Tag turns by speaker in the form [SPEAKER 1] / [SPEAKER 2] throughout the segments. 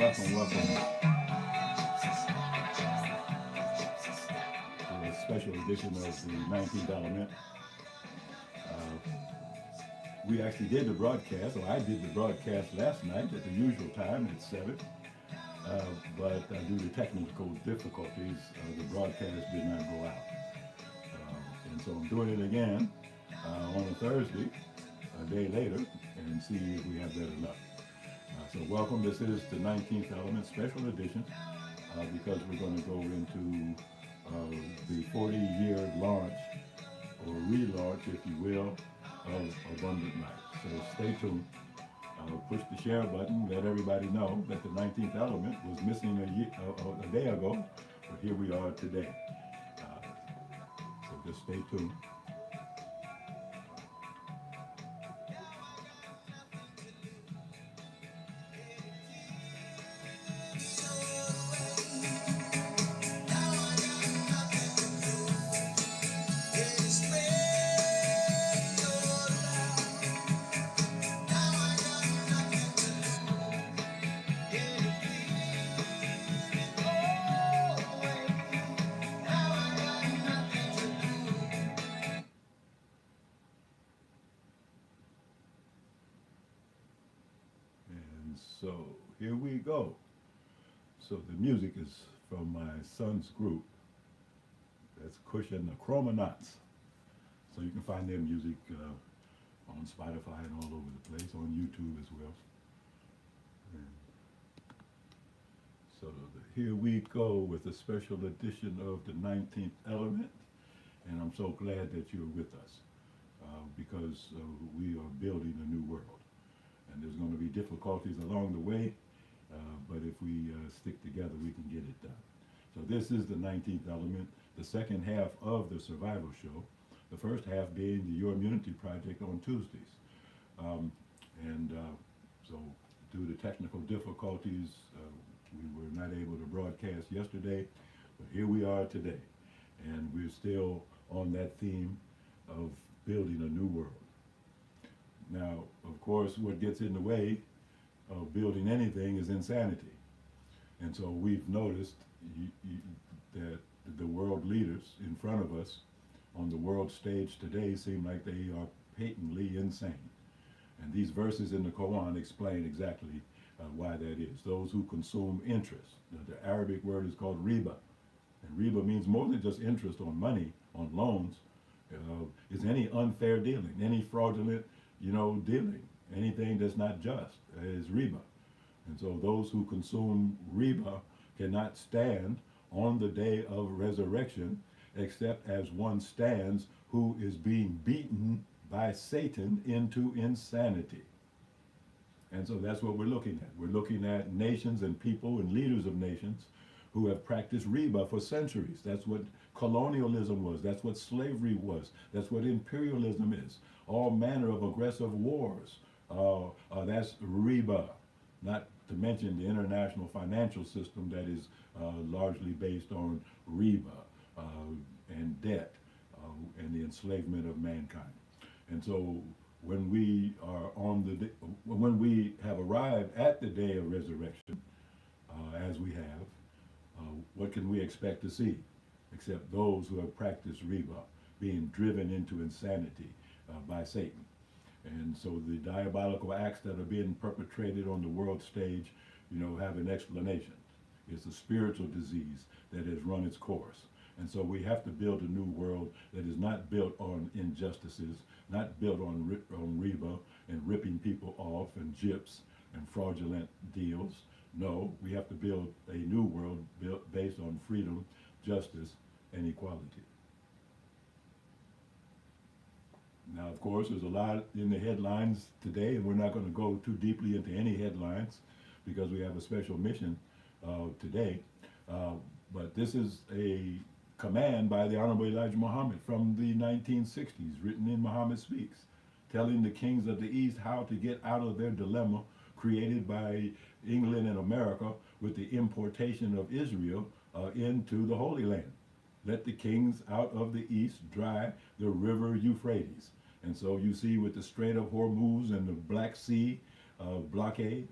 [SPEAKER 1] welcome, welcome to a special edition of the 19th Element. We actually did the broadcast, or I did the broadcast last night at the usual time at 7, but due to technical difficulties, the broadcast did not go out. And so I'm doing it again on a Thursday, a day later, and see if we have better luck. So welcome, this is the 19th Element Special Edition, because we're going to go into the 40-year launch, or relaunch, if you will, of Abundant Life. So stay tuned. Push the share button. Let everybody know that the 19th Element was missing a day ago, but here we are today. So just stay tuned. And so here we go. So the music is from my son's group. That's Kush and the Chromonauts. So you can find their music on Spotify and all over the place, on YouTube as well. And so here we go with a special edition of the 19th Element. And I'm so glad that you're with us because we are building a new world. And there's going to be difficulties along the way, but if we stick together, we can get it done. So this is the 19th Element, the second half of the Survival Show, the first half being the Your Immunity Project on Tuesdays. So due to technical difficulties, we were not able to broadcast yesterday, but here we are today. And we're still on that theme of building a new world. Now, of course, what gets in the way of building anything is insanity. And so we've noticed that the world leaders in front of us on the world stage today seem like they are patently insane. And these verses in the Quran explain exactly why that is. Those who consume interest. The Arabic word is called riba. And riba means more than just interest on money, on loans. It's any unfair dealing, any fraudulent dealing, anything that's not just is riba. And so those who consume riba cannot stand on the day of resurrection except as one stands who is being beaten by Satan into insanity. And so that's what we're looking at. We're looking at nations and people and leaders of nations who have practiced riba for centuries. That's what colonialism was. That's what slavery was. That's what imperialism is. All manner of aggressive wars. That's riba. Not to mention the international financial system that is largely based on riba and debt and the enslavement of mankind. And so when we are when we have arrived at the day of resurrection, as we have, what can we expect to see except those who have practiced riba being driven into insanity by Satan? And so the diabolical acts that are being perpetrated on the world stage, have an explanation. It's a spiritual disease that has run its course. And so we have to build a new world that is not built on injustices, not built on riba and ripping people off and gyps and fraudulent deals. No, we have to build a new world built based on freedom, justice, and equality. Now, of course, there's a lot in the headlines today, and we're not going to go too deeply into any headlines because we have a special mission today. But this is a command by the Honorable Elijah Muhammad from the 1960s, written in Muhammad Speaks, telling the kings of the East how to get out of their dilemma created by England and America with the importation of Israel into the Holy Land. Let the kings out of the East dry the river Euphrates. And so you see with the Strait of Hormuz and the Black Sea blockade,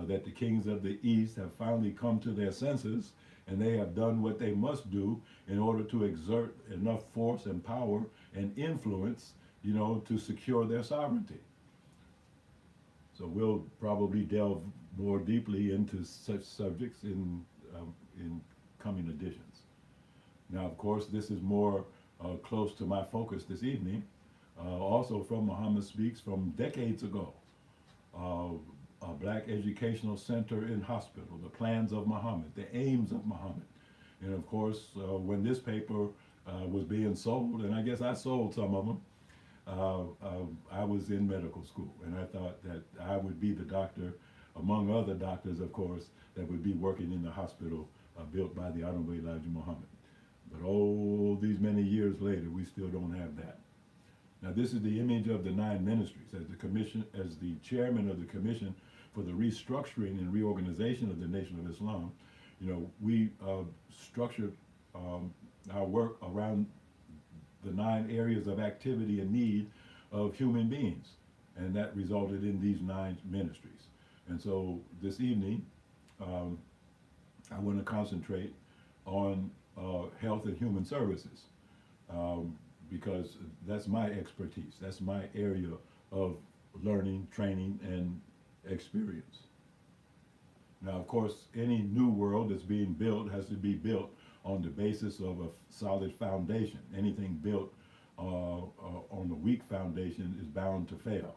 [SPEAKER 1] that the kings of the East have finally come to their senses, and they have done what they must do in order to exert enough force and power and influence, to secure their sovereignty. So we'll probably delve more deeply into such subjects in coming editions. Now, of course, this is more close to my focus this evening, also from Muhammad Speaks from decades ago. A Black Educational Center in Hospital, the plans of Muhammad, the aims of Muhammad. And of course, when this paper was being sold, and I guess I sold some of them, I was in medical school, and I thought that I would be the doctor, among other doctors, of course, that would be working in the hospital built by the Honorable Elijah Muhammad. But oh, these many years later, we still don't have that. Now, this is the image of the 9 ministries. As the chairman of the Commission for the Restructuring and Reorganization of the Nation of Islam, we structured our work around the 9 areas of activity and need of human beings, and that resulted in these 9 ministries. And so this evening, I want to concentrate on health and human services, because that's my expertise. That's my area of learning, training, and experience. Now, of course, any new world that's being built has to be built on the basis of a solid foundation. Anything built on a weak foundation is bound to fail.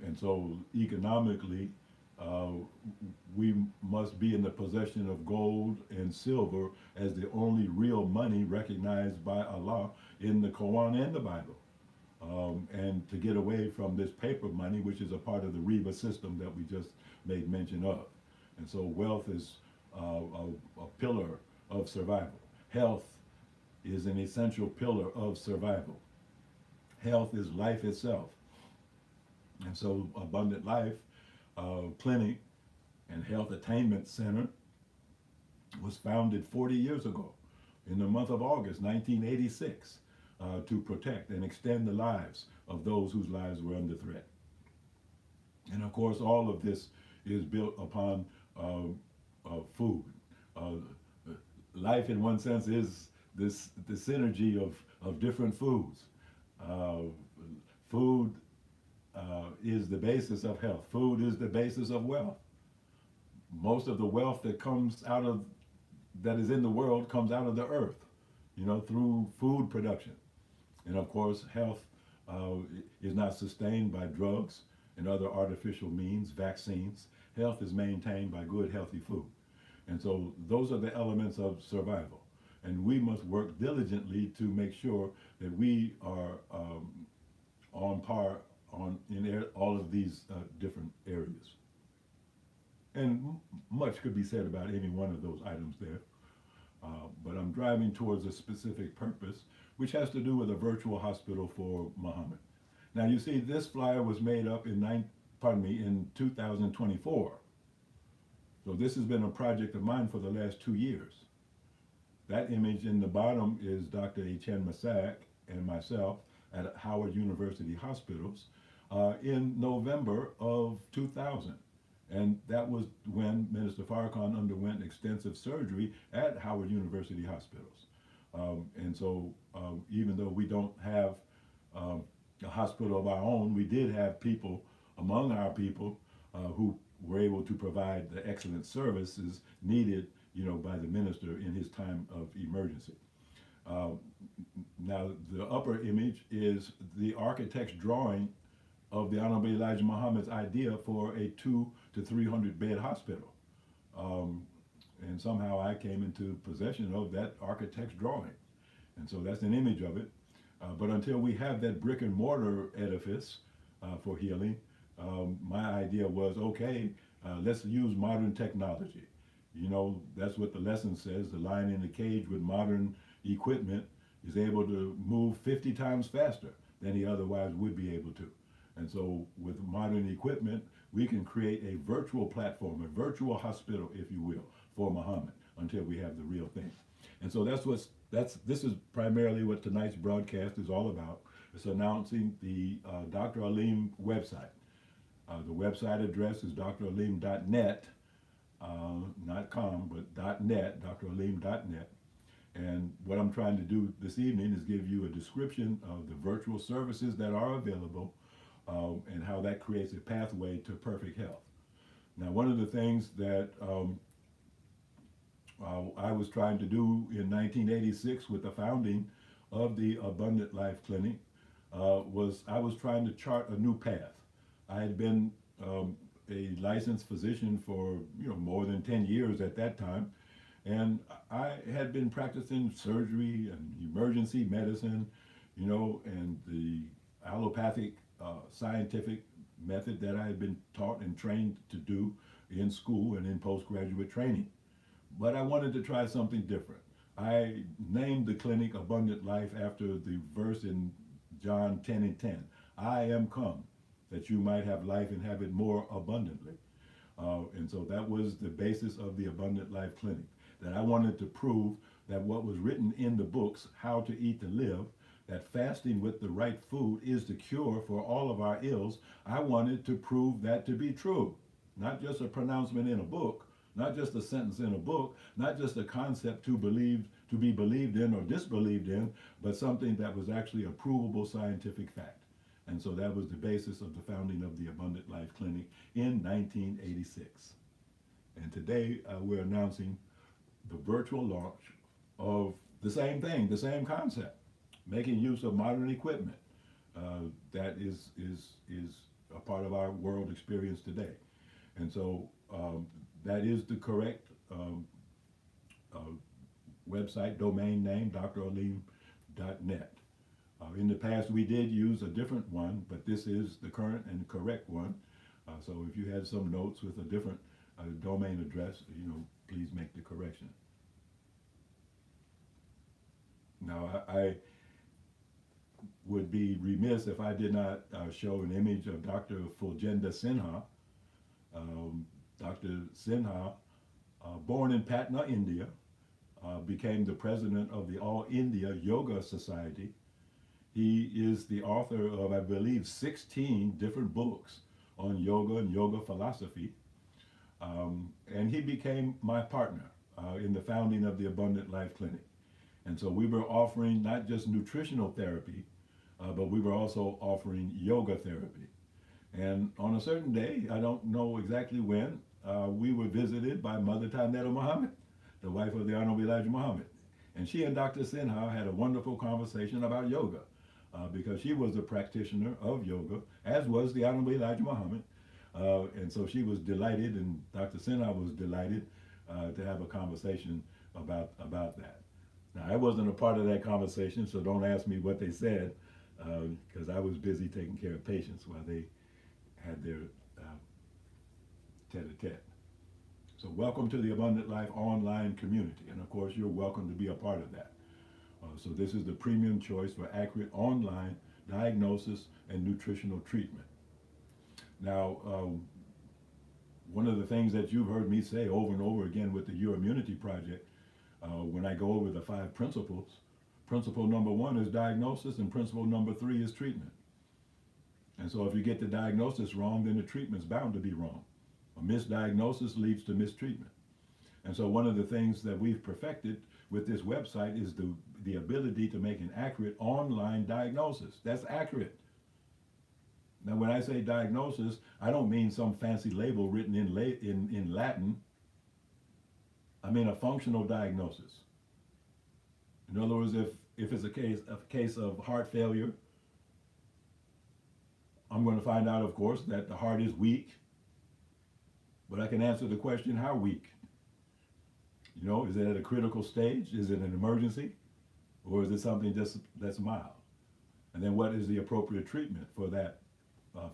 [SPEAKER 1] And so economically, we must be in the possession of gold and silver as the only real money recognized by Allah in the Quran and the Bible. And to get away from this paper money, which is a part of the riba system that we just made mention of. And so wealth is a pillar of survival. Health is an essential pillar of survival. Health is life itself. And so Abundant Life Clinic and Health Attainment Center was founded 40 years ago in the month of August 1986 to protect and extend the lives of those whose lives were under threat. And of course, all of this is built upon food. Life, in one sense, is the synergy of different foods. Food is the basis of health. Food is the basis of wealth. Most of the wealth that is in the world comes out of the earth, through food production. And of course, health is not sustained by drugs and other artificial means, vaccines. Health is maintained by good, healthy food. And so those are the elements of survival. And we must work diligently to make sure that we are on par in all of these different areas. And much could be said about any one of those items there. But I'm driving towards a specific purpose, which has to do with a virtual hospital for Muhammad. Now, you see, this flyer was made up in 2024. So this has been a project of mine for the last 2 years. That image in the bottom is Dr. Etienne Massac and myself at Howard University Hospitals in November of 2000. And that was when Minister Farrakhan underwent extensive surgery at Howard University Hospitals. And so even though we don't have a hospital of our own, we did have people among our people who were able to provide the excellent services needed, by the minister in his time of emergency. Now, the upper image is the architect's drawing of the Honorable Elijah Muhammad's idea for a 200 to 300 bed hospital. And somehow I came into possession of that architect's drawing. And so that's an image of it. But until we have that brick and mortar edifice for healing, my idea was, okay, let's use modern technology. That's what the lesson says. The lion in the cage with modern equipment is able to move 50 times faster than he otherwise would be able to. And so with modern equipment, we can create a virtual platform, a virtual hospital, if you will, for Muhammad until we have the real thing. And so this is primarily what tonight's broadcast is all about. It's announcing the Dr. Alim website. The website address is dralim.net, not com, but .net, dralim.net. And what I'm trying to do this evening is give you a description of the virtual services that are available and how that creates a pathway to perfect health. Now, one of the things that I was trying to do in 1986 with the founding of the Abundant Life Clinic was I was trying to chart a new path. I had been a licensed physician for more than 10 years at that time, and I had been practicing surgery and emergency medicine, and the allopathic scientific method that I had been taught and trained to do in school and in postgraduate training. But I wanted to try something different. I named the clinic Abundant Life after the verse in John 10:10. I am come that you might have life and have it more abundantly. And so that was the basis of the Abundant Life Clinic, that I wanted to prove that what was written in the books, How to Eat to Live, that fasting with the right food is the cure for all of our ills. I wanted to prove that to be true, not just a pronouncement in a book, not just a sentence in a book, not just a concept to be believed in or disbelieved in, but something that was actually a provable scientific fact. And so that was the basis of the founding of the Abundant Life Clinic in 1986. And today we're announcing the virtual launch of the same thing, the same concept, making use of modern equipment that is a part of our world experience today. And so that is the correct website domain name, dralim.net. In the past, we did use a different one, but this is the current and correct one. So if you had some notes with a different domain address, please make the correction. Now, I would be remiss if I did not show an image of Dr. Fulgenda Sinha. Dr. Sinha, born in Patna, India, became the president of the All India Yoga Society. He is the author of, I believe, 16 different books on yoga and yoga philosophy. And he became my partner in the founding of the Abundant Life Clinic. And so we were offering not just nutritional therapy, but we were also offering yoga therapy. And on a certain day, I don't know exactly when, we were visited by Mother Alim Muhammad, the wife of the Honorable Elijah Muhammad. And she and Dr. Sinha had a wonderful conversation about yoga, because she was a practitioner of yoga, as was the Honorable Elijah Muhammad. And so she was delighted, and Dr. Sinha was delighted to have a conversation about that. Now, I wasn't a part of that conversation, so don't ask me what they said, because I was busy taking care of patients while they had their tete-a-tete. So welcome to the Abundant Life online community, and of course you're welcome to be a part of that. So this is the premium choice for accurate online diagnosis and nutritional treatment. Now, one of the things that you've heard me say over and over again with the Your Immunity Project, when I go over the 5 principles, principle number 1 is diagnosis, and principle number 3 is treatment. And so if you get the diagnosis wrong, then the treatment's bound to be wrong. A misdiagnosis leads to mistreatment. And so one of the things that we've perfected with this website is the ability to make an accurate online diagnosis. That's accurate. Now, when I say diagnosis, I don't mean some fancy label written in Latin. I mean a functional diagnosis. In other words, if it's a case of heart failure, I'm going to find out, of course, that the heart is weak, but I can answer the question, how weak? Is it at a critical stage? Is it an emergency? Or is it something that's mild? And then what is the appropriate treatment for that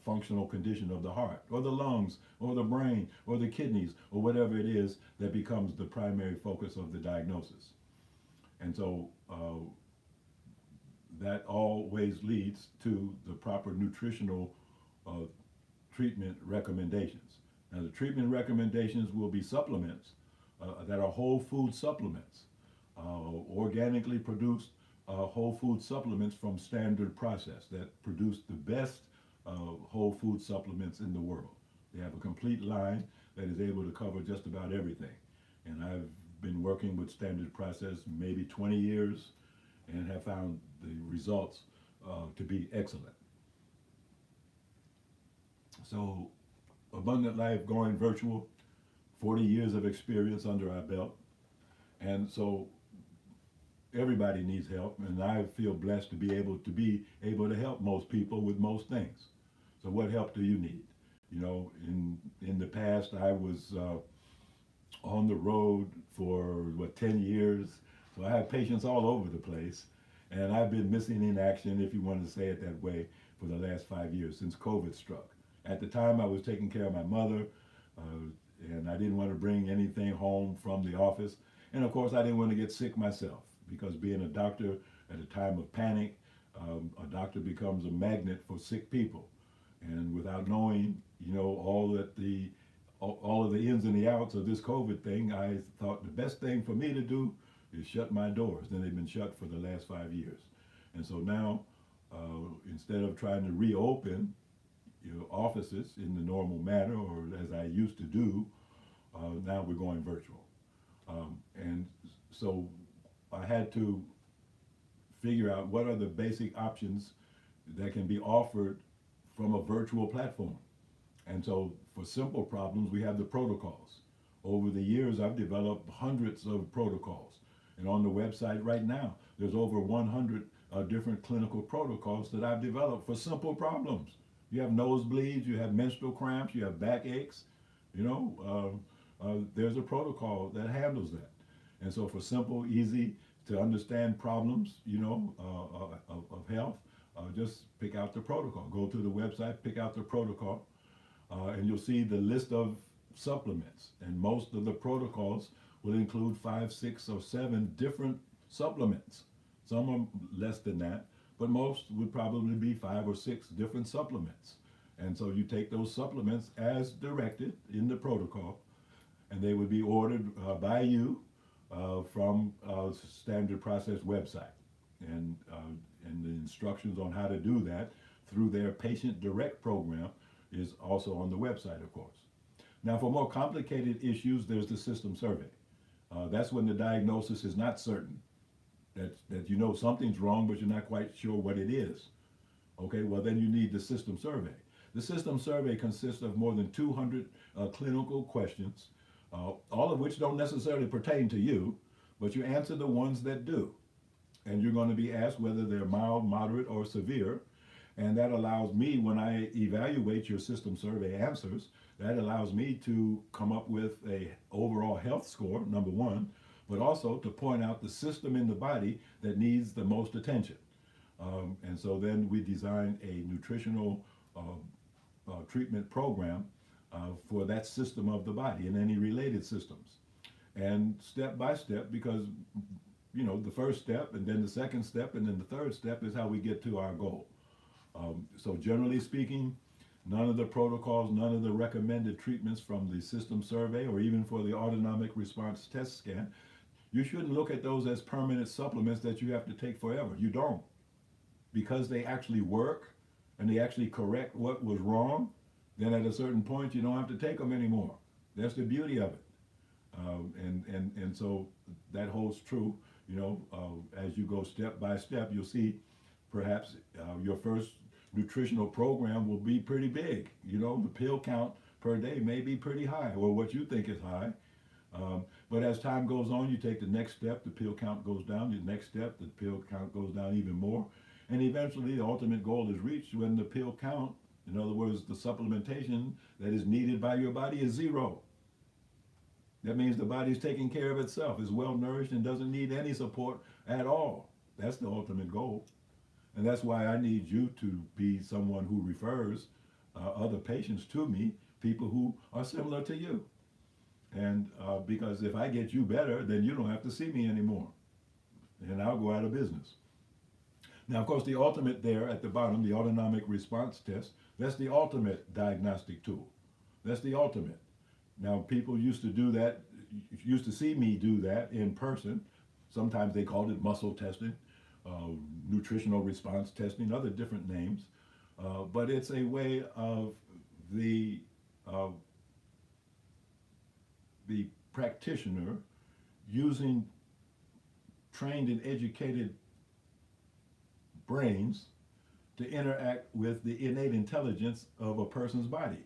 [SPEAKER 1] functional condition of the heart, or the lungs, or the brain, or the kidneys, or whatever it is that becomes the primary focus of the diagnosis? And so that always leads to the proper nutritional treatment recommendations. Now, the treatment recommendations will be supplements that are whole food supplements, organically produced whole food supplements from standard process that produce the best whole food supplements in the world. They have a complete line that is able to cover just about everything. And I've been working with Standard Process maybe 20 years and have found the results to be excellent. So, Abundant Life going virtual, 40 years of experience under our belt. And so everybody needs help, and I feel blessed to be able to help most people with most things. So what help do you need? You know, in the past, I was on the road for 10 years, so I have patients all over the place, and I've been missing in action, if you want to say it that way, for the last 5 years since COVID struck. At the time, I was taking care of my mother, and I didn't want to bring anything home from the office, and of course, I didn't want to get sick myself, because being a doctor at a time of panic, a doctor becomes a magnet for sick people. And without knowing, you know, all of the ins and the outs of this COVID thing, I thought the best thing for me to do is shut my doors. And they've been shut for the last 5 years. And so now, instead of trying to reopen offices in the normal manner, or as I used to do, now we're going virtual. And so I had to figure out what are the basic options that can be offered from a virtual platform. And so for simple problems, we have the protocols. Over the years, I've developed hundreds of protocols. And on the website right now, there's over 100 different clinical protocols that I've developed for simple problems. You have nosebleeds, you have menstrual cramps, you have backaches, there's a protocol that handles that. And so for simple, easy to understand problems, of health, just pick out the protocol. Go to the website, pick out the protocol, and you'll see the list of supplements. And most of the protocols will include 5, 6, or 7 different supplements. Some are less than that, but most would probably be 5 or 6 different supplements. And so you take those supplements as directed in the protocol, and they would be ordered by you from Standard Process website. And the instructions on how to do that through their Patient Direct program is also on the website, of course. Now, for more complicated issues, there's the system survey. That's when the diagnosis is not certain, that you know something's wrong, but you're not quite sure what it is. Okay, well, then you need the system survey. The system survey consists of more than 200 clinical questions, all of which don't necessarily pertain to you, but you answer the ones that do. And you're going to be asked whether they're mild, moderate, or severe. And that allows me, when I evaluate your system survey answers, that allows me to come up with a overall health score, number one, but also to point out the system in the body that needs the most attention. And so then we design a nutritional treatment program for that system of the body and any related systems. And step by step, because the first step, and then the second step, and then the third step is how we get to our goal. So generally speaking, none of the protocols, none of the recommended treatments from the system survey, or even for the autonomic response test scan, you shouldn't look at those as permanent supplements that you have to take forever. You don't. Because they actually work and they actually correct what was wrong, then at a certain point you don't have to take them anymore. That's the beauty of it. And so that holds true. As you go step by step, you'll see perhaps your first nutritional program will be pretty big. The pill count per day may be pretty high, or what you think is high. But as time goes on, you take the next step, the pill count goes down. The next step, the pill count goes down even more. And eventually the ultimate goal is reached when the pill count, in other words, the supplementation that is needed by your body, is 0. That means the body's taking care of itself, is well nourished, and doesn't need any support at all. That's the ultimate goal. And that's why I need you to be someone who refers other patients to me, people who are similar to you. And because if I get you better, then you don't have to see me anymore. And I'll go out of business. Now, of course, the ultimate there at the bottom, the autonomic response test, that's the ultimate diagnostic tool. That's the ultimate. Now, people used to see me do that in person. Sometimes they called it muscle testing, nutritional response testing, other different names. But it's a way of the uh, the practitioner using trained and educated brains to interact with the innate intelligence of a person's body.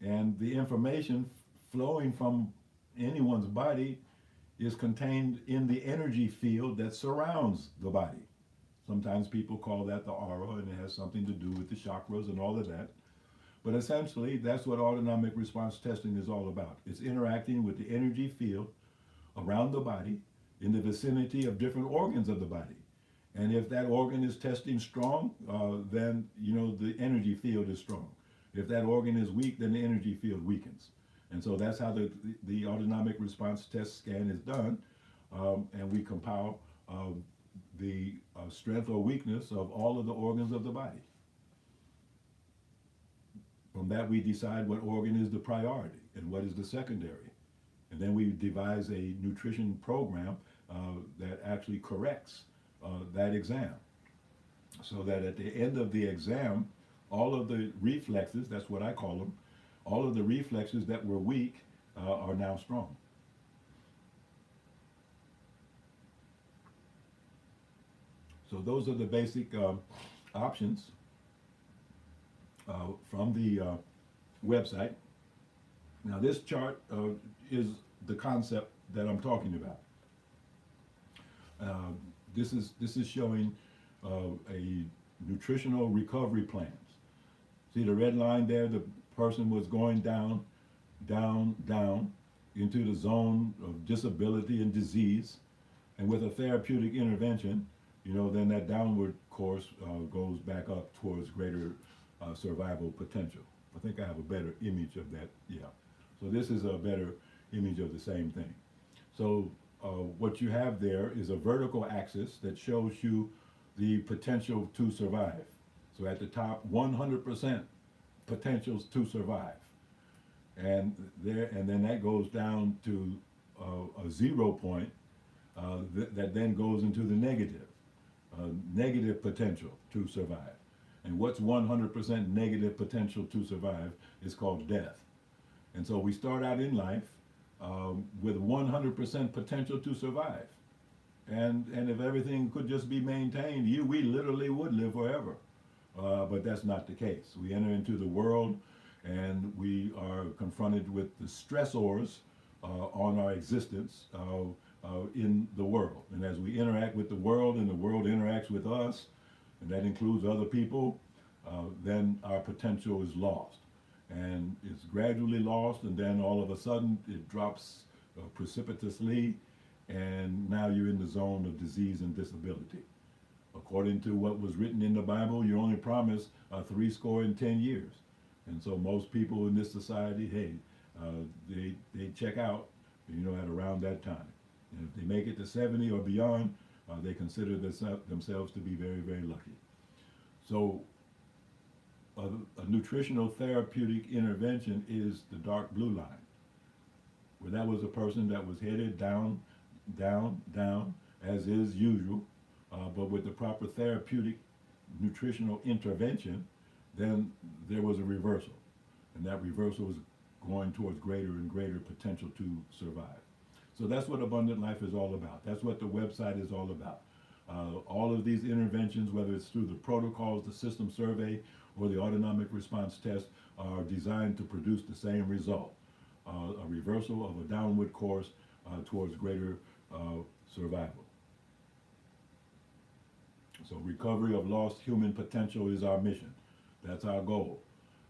[SPEAKER 1] And the information flowing from anyone's body is contained in the energy field that surrounds the body. Sometimes people call that the aura, and it has something to do with the chakras and all of that. But essentially, that's what autonomic response testing is all about. It's interacting with the energy field around the body in the vicinity of different organs of the body. And if that organ is testing strong, then the energy field is strong. If that organ is weak, then the energy field weakens. And so that's how the autonomic response test scan is done. And we compile the strength or weakness of all of the organs of the body. From that, we decide what organ is the priority and what is the secondary. And then we devise a nutrition program that actually corrects that exam. So that at the end of the exam, all of the reflexes, that's what I call them, all of the reflexes that were weak are now strong. So those are the basic options from the website. Now this chart is the concept that I'm talking about. This is showing a nutritional recovery plans. See the red line there? The person was going down, down, down into the zone of disability and disease, and with a therapeutic intervention, then that downward course goes back up towards greater survival potential. I think I have a better image of that. Yeah. So this is a better image of the same thing. So what you have there is a vertical axis that shows you the potential to survive. So at the top, 100% potentials to survive. And then that goes down to a 0 point that then goes into the negative potential to survive. And what's 100% negative potential to survive is called death. And so we start out in life with 100% potential to survive. And if everything could just be maintained, we literally would live forever. But that's not the case. We enter into the world and we are confronted with the stressors on our existence in the world. And as we interact with the world and the world interacts with us, and that includes other people, then our potential is lost. And it's gradually lost, and then all of a sudden it drops precipitously, and now you're in the zone of disease and disability. According to what was written in the Bible, you're only promised 10 years. And so most people in this society, hey, they check out, at around that time. And if they make it to 70 or beyond, they consider themselves to be very, very lucky. So a nutritional therapeutic intervention is the dark blue line, where that was a person that was headed down, down, down, as is usual, but with the proper therapeutic nutritional intervention, then there was a reversal. And that reversal was going towards greater and greater potential to survive. So that's what Abundant Life is all about. That's what the website is all about. All of these interventions, whether it's through the protocols, the system survey, or the autonomic response test, are designed to produce the same result, a reversal of a downward course towards greater survival. So recovery of lost human potential is our mission. That's our goal.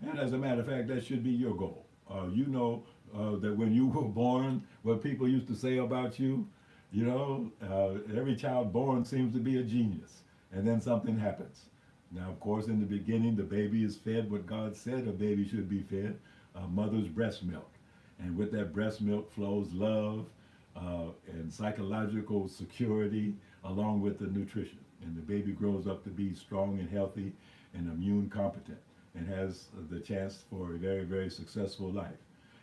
[SPEAKER 1] And as a matter of fact, that should be your goal. That when you were born, what people used to say about you, every child born seems to be a genius. And then something happens. Now, of course, in the beginning, the baby is fed what God said a baby should be fed, mother's breast milk. And with that breast milk flows love and psychological security along with the nutrition. And the baby grows up to be strong and healthy and immune competent and has the chance for a very, very successful life.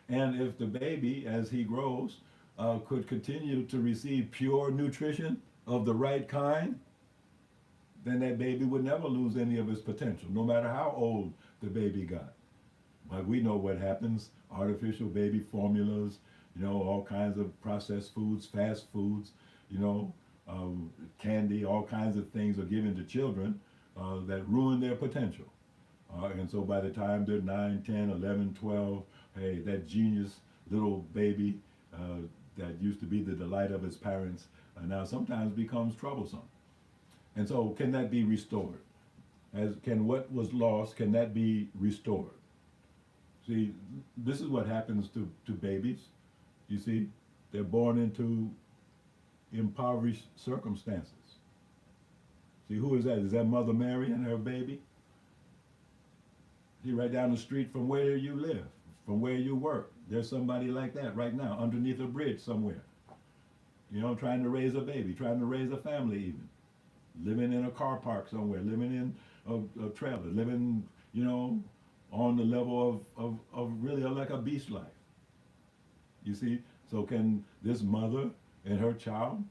[SPEAKER 1] And if the baby, as he grows, could continue to receive pure nutrition of the right kind, then that baby would never lose any of its potential, no matter how old the baby got. But we know what happens, artificial baby formulas, all kinds of processed foods, fast foods, you know, candy, all kinds of things are given to children that ruin their potential. And so by the time they're 9, 10, 11, 12, hey, that genius little baby that used to be the delight of its parents now sometimes becomes troublesome. And so can that be restored? Can what was lost, can that be restored? See, this is what happens to babies. You see, they're born into impoverished circumstances. See, who is that? Is that Mother Mary and her baby? See, right down the street from where you live, from where you work. There's somebody like that right now, underneath a bridge somewhere. Trying to raise a baby, trying to raise a family even. Living in a car park somewhere, living in a trailer, living, on the level of really like a beast life. You see, so can this mother and her child,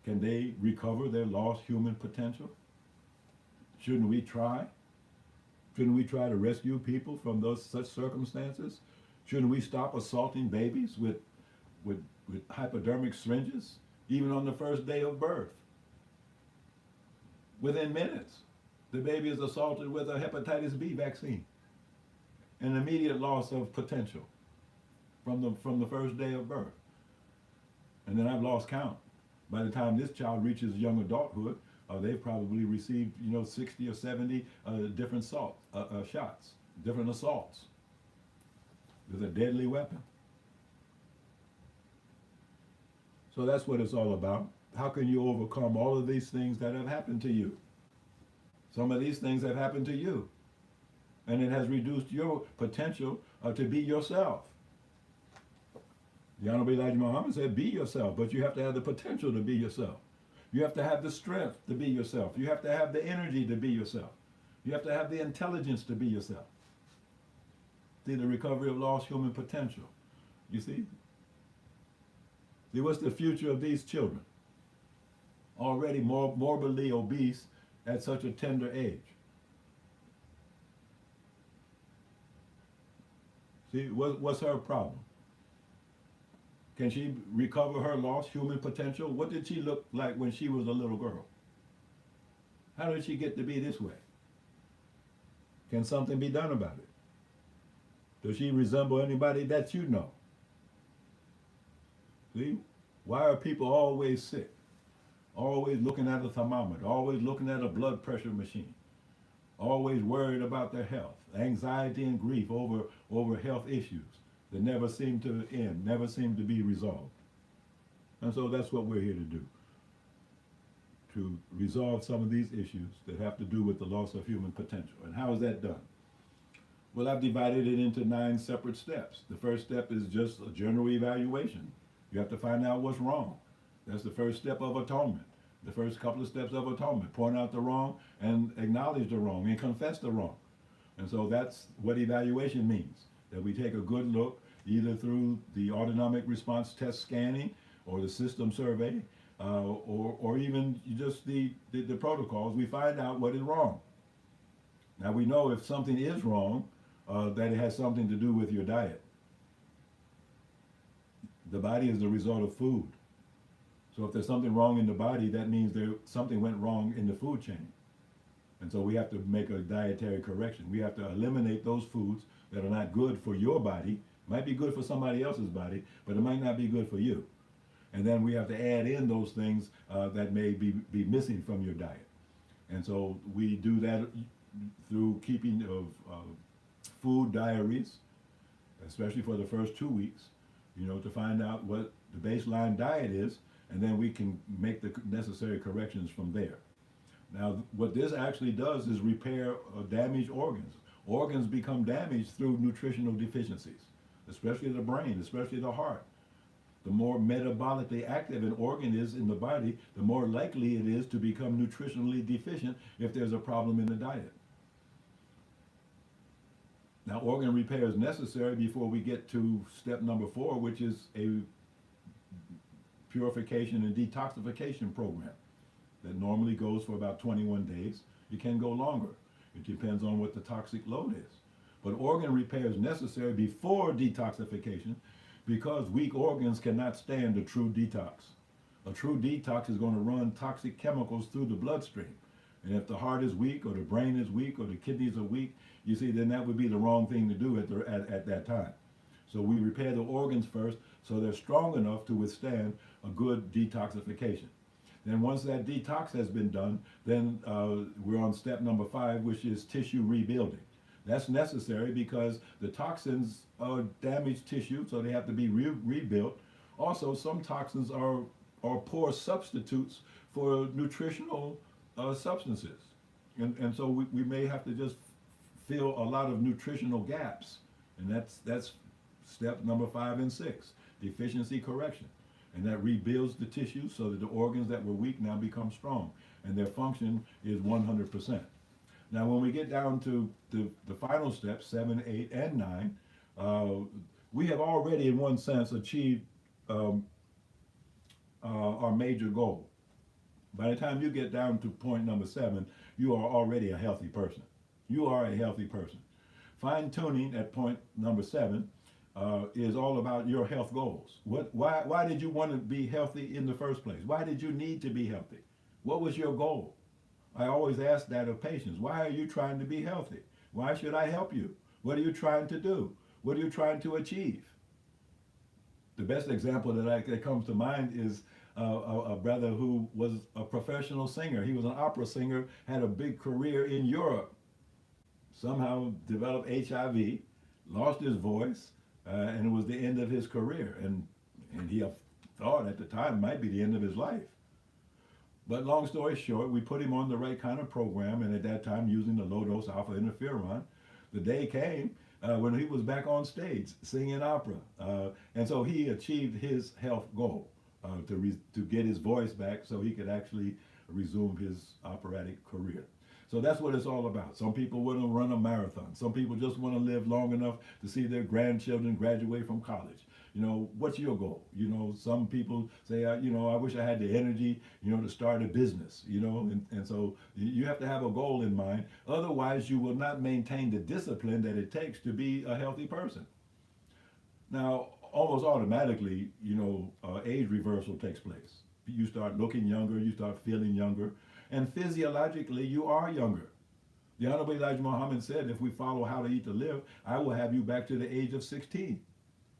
[SPEAKER 1] can they recover their lost human potential? Shouldn't we try? Shouldn't we try to rescue people from such circumstances? Shouldn't we stop assaulting babies with hypodermic syringes, even on the first day of birth? Within minutes, the baby is assaulted with a hepatitis B vaccine. An immediate loss of potential from the first day of birth. And then I've lost count. By the time this child reaches young adulthood, they've probably received 60 or 70 different shots, different assaults with a deadly weapon. So that's what it's all about. How can you overcome all of these things that have happened to you? Some of these things have happened to you, and it has reduced your potential to be yourself. The Honorable Elijah Muhammad said, be yourself, but you have to have the potential to be yourself. You have to have the strength to be yourself. You have to have the energy to be yourself. You have to have the intelligence to be yourself. See, the recovery of lost human potential. You see? See, what's the future of these children? Already morbidly obese at such a tender age. See, what's her problem? Can she recover her lost human potential? What did she look like when she was a little girl? How did she get to be this way? Can something be done about it? Does she resemble anybody that you know? See, why are people always sick? Always looking at a thermometer, always looking at a blood pressure machine, always worried about their health, anxiety and grief over health issues that never seem to end, never seem to be resolved. And so that's what we're here to do, to resolve some of these issues that have to do with the loss of human potential. And how is that done? Well, I've divided it into 9 separate steps. The first step is just a general evaluation. You have to find out what's wrong. That's the first step of atonement. The first couple of steps of atonement. Point out the wrong and acknowledge the wrong and confess the wrong. And so that's what evaluation means. That we take a good look either through the autonomic response test scanning or the system survey or even just the protocols. We find out what is wrong. Now we know if something is wrong, that it has something to do with your diet. The body is the result of food. So if there's something wrong in the body, that means something went wrong in the food chain. And so we have to make a dietary correction. We have to eliminate those foods that are not good for your body. Might be good for somebody else's body, but it might not be good for you. And then we have to add in those things that may be missing from your diet. And so we do that through keeping of food diaries, especially for the first 2 weeks, to find out what the baseline diet is, and then we can make the necessary corrections from there. Now, what this actually does is repair damaged organs. Organs become damaged through nutritional deficiencies, especially the brain, especially the heart. The more metabolically active an organ is in the body, the more likely it is to become nutritionally deficient if there's a problem in the diet. Now, organ repair is necessary before we get to step number 4, which is a purification and detoxification program that normally goes for about 21 days. It can go longer. It depends on what the toxic load is. But organ repair is necessary before detoxification because weak organs cannot stand a true detox. A true detox is going to run toxic chemicals through the bloodstream. And if the heart is weak or the brain is weak or the kidneys are weak, you see, then that would be the wrong thing to do at that time. So we repair the organs first so they're strong enough to withstand a good detoxification. Then once that detox has been done, then we're on step number 5, which is tissue rebuilding. That's necessary because the toxins damage tissue, so they have to be rebuilt. Also, some toxins are poor substitutes for nutritional substances. And so we may have to just fill a lot of nutritional gaps. And that's step number 5 and 6, deficiency correction. And that rebuilds the tissue so that the organs that were weak now become strong. And their function is 100%. Now, when we get down to the final steps, 7, 8, and 9, we have already, in one sense, achieved our major goal. By the time you get down to point number 7, you are already a healthy person. You are a healthy person. Fine-tuning at point number 7 is all about your health goals. Why did you want to be healthy in the first place? Why did you need to be healthy? What was your goal? I always ask that of patients. Why are you trying to be healthy? Why should I help you? What are you trying to do? What are you trying to achieve? The best example that comes to mind is a brother who was a professional singer. He was an opera singer, had a big career in Europe. Somehow developed HIV, lost his voice, and it was the end of his career. And he thought at the time it might be the end of his life. But long story short, we put him on the right kind of program, and at that time using the low-dose alpha interferon. The day came when he was back on stage singing opera. And so he achieved his health goal to get his voice back so he could actually resume his operatic career. So that's what it's all about. Some people want to run a marathon. Some people just want to live long enough to see their grandchildren graduate from college. You know, what's your goal? You know, some people say, I wish I had the energy, to start a business, and so you have to have a goal in mind. Otherwise, you will not maintain the discipline that it takes to be a healthy person. Now, almost automatically, age reversal takes place. You start looking younger, you start feeling younger, and physiologically, you are younger. The Honorable Elijah Muhammad said, if we follow how to eat to live, I will have you back to the age of 16.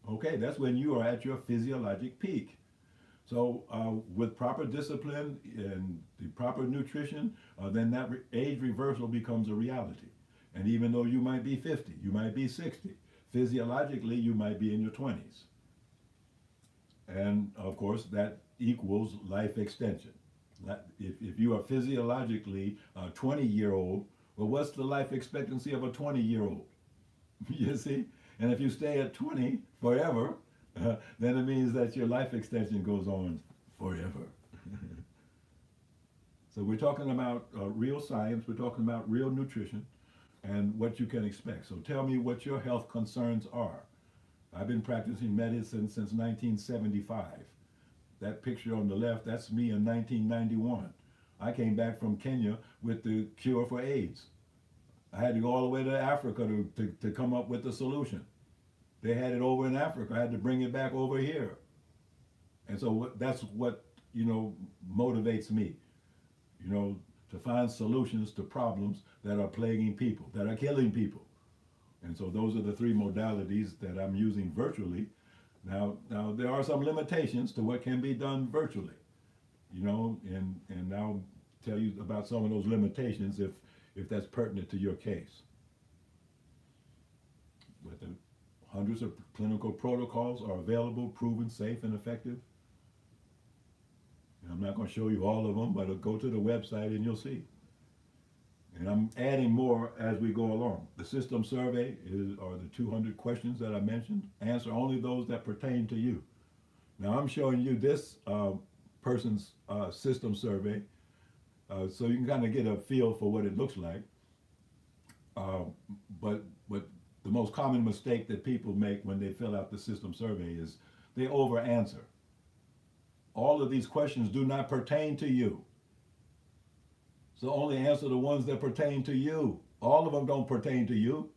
[SPEAKER 1] Okay, that's when you are at your physiologic peak. So with proper discipline and the proper nutrition, then that age reversal becomes a reality. And even though you might be 50, you might be 60, physiologically you might be in your 20s. And of course that equals life extension. If you are physiologically a 20-year-old, well, what's the life expectancy of a 20-year-old? You see? And if you stay at 20 forever, then it means that your life extension goes on forever. So we're talking about real science, we're talking about real nutrition, and what you can expect. So tell me what your health concerns are. I've been practicing medicine since 1975. That picture on the left, that's me in 1991. I came back from Kenya with the cure for AIDS. I had to go all the way to Africa to come up with the solution. They had it over in Africa. I had to bring it back over here. And so that's what, motivates me, to find solutions to problems that are plaguing people, that are killing people. And so those are the 3 modalities that I'm using virtually. Now there are some limitations to what can be done virtually, and I'll tell you about some of those limitations if that's pertinent to your case. But the hundreds of clinical protocols are available, proven safe and effective. And I'm not going to show you all of them, but go to the website and you'll see. And I'm adding more as we go along. The system survey are the 200 questions that I mentioned. Answer only those that pertain to you. Now I'm showing you this person's system survey so you can kind of get a feel for what it looks like. But the most common mistake that people make when they fill out the system survey is they over answer. All of these questions do not pertain to you. So only answer the ones that pertain to you. All of them don't pertain to you.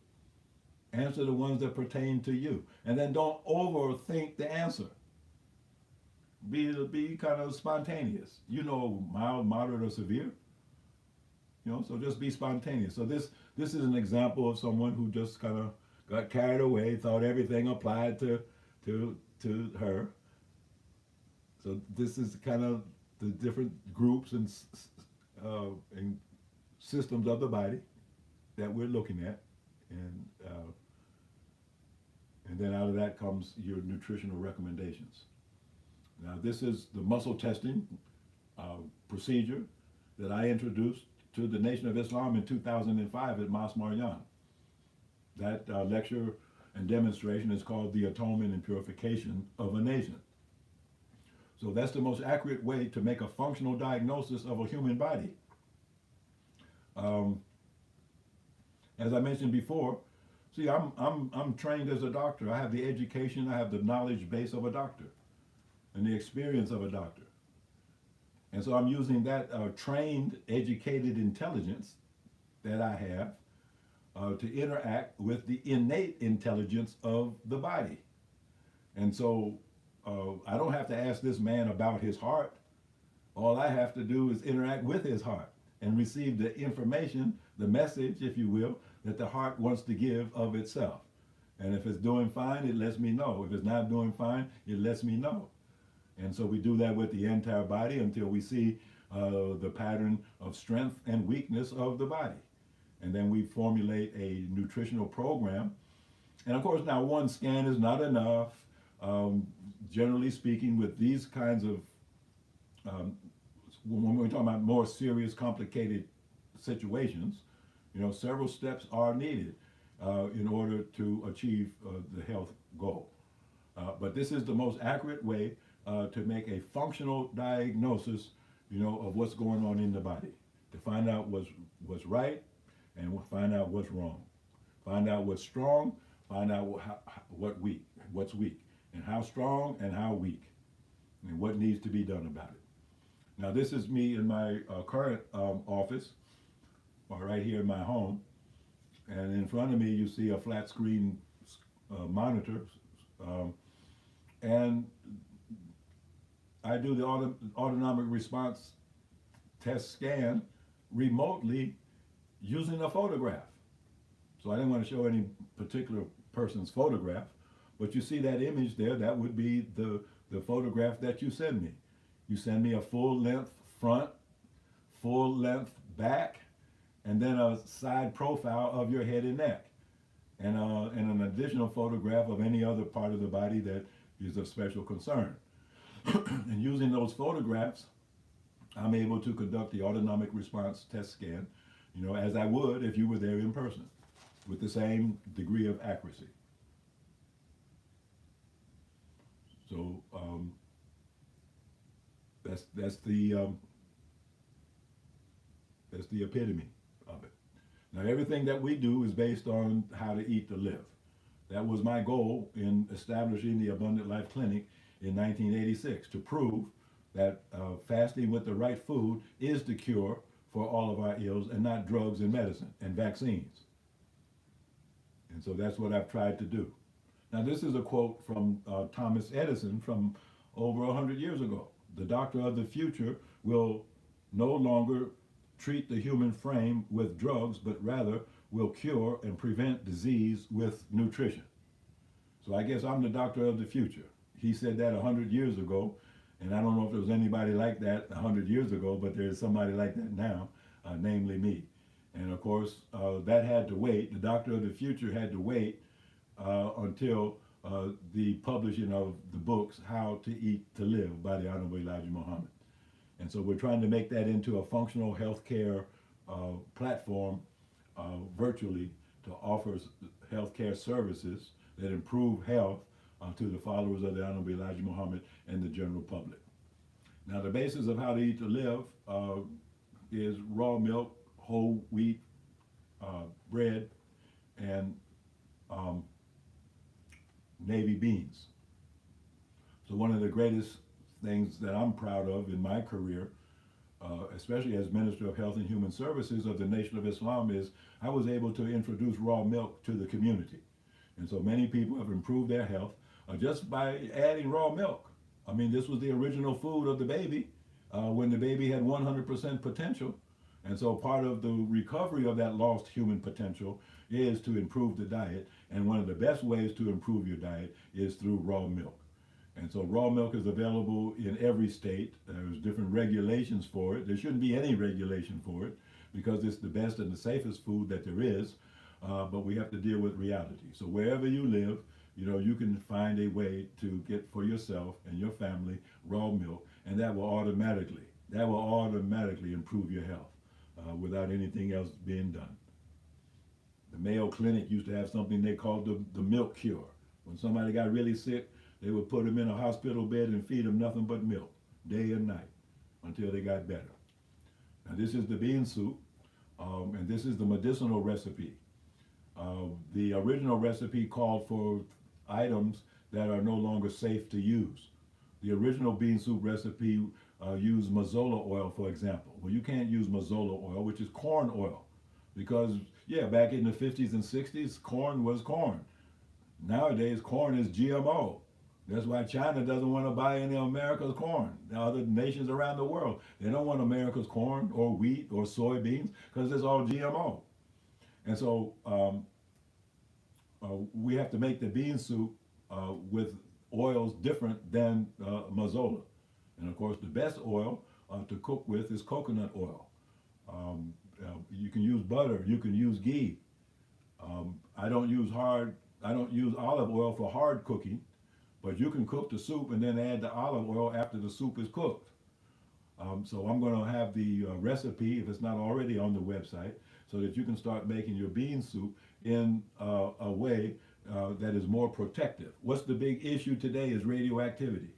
[SPEAKER 1] Answer the ones that pertain to you. And then don't overthink the answer. Be kind of spontaneous. You know, mild, moderate, or severe. You know, so just be spontaneous. So this is an example of someone who just kind of got carried away, thought everything applied to her. So this is kind of the different groups and systems of the body that we're looking at, and then out of that comes your nutritional recommendations. Now, this is the muscle testing procedure that I introduced to the Nation of Islam in 2005 at Mas Marjan. That lecture and demonstration is called The Atonement and Purification of a Nation. So that's the most accurate way to make a functional diagnosis of a human body. As I mentioned before, see, I'm trained as a doctor. I have the education, I have the knowledge base of a doctor, and the experience of a doctor. And so I'm using that trained, educated intelligence that I have to interact with the innate intelligence of the body. And so I don't have to ask this man about his heart. All I have to do is interact with his heart and receive the information, the message, if you will, that the heart wants to give of itself. And if it's doing fine, it lets me know. If it's not doing fine, it lets me know. And so we do that with the entire body until we see the pattern of strength and weakness of the body. And then we formulate a nutritional program. And of course, now one scan is not enough. Generally speaking, with these kinds of, when we're talking about more serious, complicated situations, you know, several steps are needed in order to achieve the health goal. But this is the most accurate way to make a functional diagnosis, you know, of what's going on in the body, to find out what's right and find out what's wrong, find out what's strong, find out what's weak, and how strong and how weak, and what needs to be done about it. Now, this is me in my current office, or right here in my home, and in front of me you see a flat screen monitor, and I do the autonomic response test scan remotely using a photograph. So I didn't want to show any particular person's photograph, but you see that image there, that would be the photograph that you send me. You send me a full length front, full length back, and then a side profile of your head and neck, and an additional photograph of any other part of the body that is of special concern. And using those photographs, I'm able to conduct the autonomic response test scan, you know, as I would if you were there in person, with the same degree of accuracy. So that's the epitome of it. Now, everything that we do is based on how to eat to live. That was my goal in establishing the Abundant Life Clinic in 1986, to prove that fasting with the right food is the cure for all of our ills, and not drugs and medicine and vaccines. And so that's what I've tried to do. Now, this is a quote from Thomas Edison from over 100 years ago. The doctor of the future will no longer treat the human frame with drugs, but rather will cure and prevent disease with nutrition. So I guess I'm the doctor of the future. He said that 100 years ago, and I don't know if there was anybody like that 100 years ago, but there's somebody like that now, namely me. And of course, that had to wait. The doctor of the future had to wait until the publishing of the books, How to Eat to Live by the Honorable Elijah Muhammad. And so we're trying to make that into a functional healthcare platform virtually to offer healthcare services that improve health to the followers of the Honorable Elijah Muhammad and the general public. Now, the basis of How to Eat to Live is raw milk, whole wheat, bread, and navy beans. So one of the greatest things that I'm proud of in my career especially as Minister of Health and Human Services of the Nation of Islam, is I was able to introduce raw milk to the community. And so many people have improved their health just by adding raw milk. I mean, this was the original food of the baby when the baby had 100% potential. And so part of the recovery of that lost human potential is to improve the diet. And one of the best ways to improve your diet is through raw milk. And so raw milk is available in every state. There's different regulations for it. There shouldn't be any regulation for it because it's the best and the safest food that there is. But we have to deal with reality. So wherever you live, you can find a way to get for yourself and your family raw milk, and that will automatically improve your health without anything else being done. The Mayo Clinic used to have something they called the milk cure. When somebody got really sick, they would put them in a hospital bed and feed them nothing but milk, day and night, until they got better. Now this is the bean soup, and this is the medicinal recipe. The original recipe called for items that are no longer safe to use. The original bean soup recipe used mazola oil, for example. Well, you can't use mazola oil, which is corn oil, because back in the 50s and 60s, corn was corn. Nowadays, corn is GMO. That's why China doesn't want to buy any of America's corn. The other nations around the world, they don't want America's corn or wheat or soybeans because it's all GMO. And so we have to make the bean soup with oils different than mazola. And of course, the best oil to cook with is coconut oil. You can use butter, you can use ghee. I don't use olive oil for hard cooking, but you can cook the soup and then add the olive oil after the soup is cooked. So I'm going to have the recipe, if it's not already on the website, so that you can start making your bean soup in a way that is more protective. What's the big issue today is radioactivity.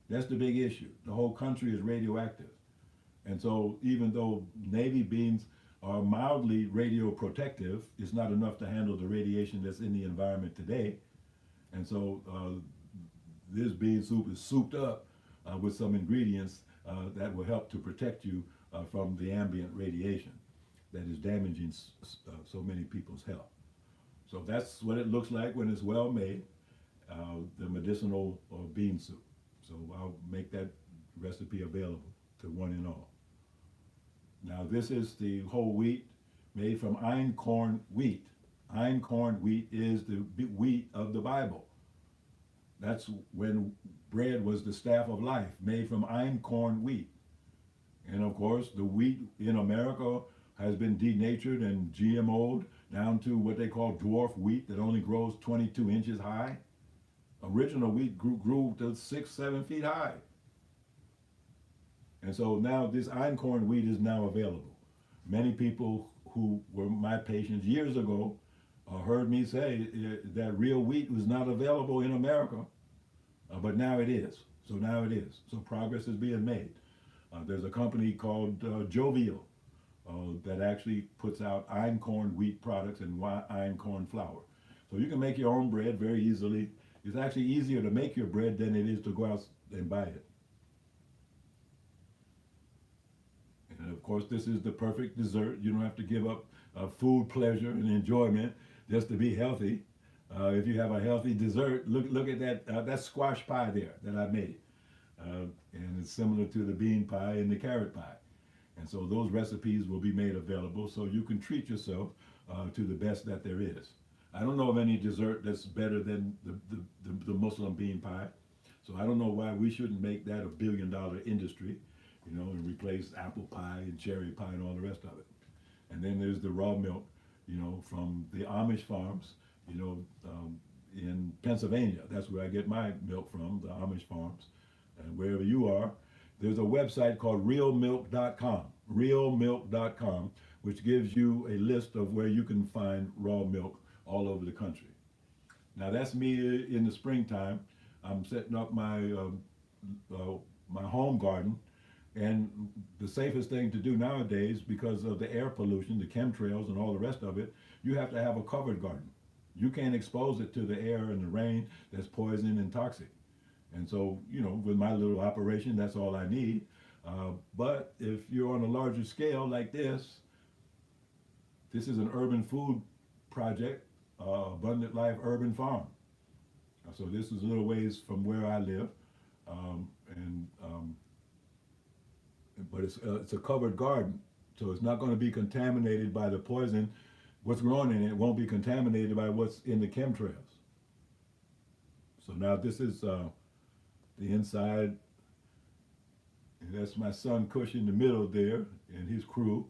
[SPEAKER 1] That's the big issue. The whole country is radioactive. And so even though Navy beans are mildly radioprotective, it's not enough to handle the radiation that's in the environment today. And so this bean soup is souped up with some ingredients that will help to protect you from the ambient radiation that is damaging so many people's health. So that's what it looks like when it's well made, the medicinal bean soup. So I'll make that recipe available to one and all. Now this is the whole wheat made from einkorn wheat. Einkorn wheat is the wheat of the Bible. That's when bread was the staff of life, made from einkorn wheat. And of course, the wheat in America has been denatured and GMO'd down to what they call dwarf wheat that only grows 22 inches high. Original wheat grew to 6-7 feet high. And so now this einkorn wheat is now available. Many people who were my patients years ago heard me say that real wheat was not available in America, but now it is. So now it is. So progress is being made. There's a company called Jovial that actually puts out einkorn wheat products and einkorn flour. So you can make your own bread very easily. It's actually easier to make your bread than it is to go out and buy it. And of course, this is the perfect dessert. You don't have to give up food pleasure and enjoyment just to be healthy. If you have a healthy dessert, look at that. That's squash pie there that I made. And it's similar to the bean pie and the carrot pie. And so those recipes will be made available so you can treat yourself to the best that there is. I don't know of any dessert that's better than the Muslim bean pie. So I don't know why we shouldn't make that a billion-dollar industry, and replace apple pie and cherry pie and all the rest of it. And then there's the raw milk, from the Amish farms, in Pennsylvania. That's where I get my milk from, the Amish farms. And wherever you are, there's a website called realmilk.com, which gives you a list of where you can find raw milk all over the country. Now that's me in the springtime. I'm setting up my home garden, and the safest thing to do nowadays, because of the air pollution, the chemtrails and all the rest of it, you have to have a covered garden. You can't expose it to the air and the rain that's poison and toxic. And so, with my little operation, that's all I need. But if you're on a larger scale like this is an urban food project, Abundant Life Urban Farm. So this is a little ways from where I live, and but it's a covered garden, so it's not going to be contaminated by the poison. What's growing in it won't be contaminated by what's in the chemtrails. So now this is the inside, and that's my son Cush in the middle there, and his crew,